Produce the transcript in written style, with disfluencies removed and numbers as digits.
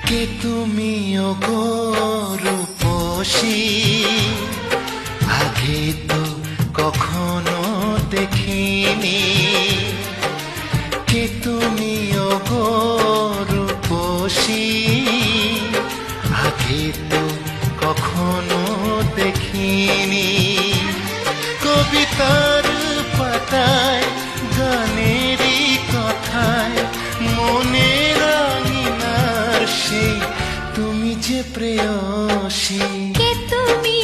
কে তুমি ওগো রূপসী, আগে তো কখনো দেখিনি। কে তুমি ওগো রূপসী, আগে তো কখনো দেখিনি। কবিতার পাতায় গানেরই কথায় মনের আঙিনার সেই তুমি যে প্রেয়সী। কে তুমি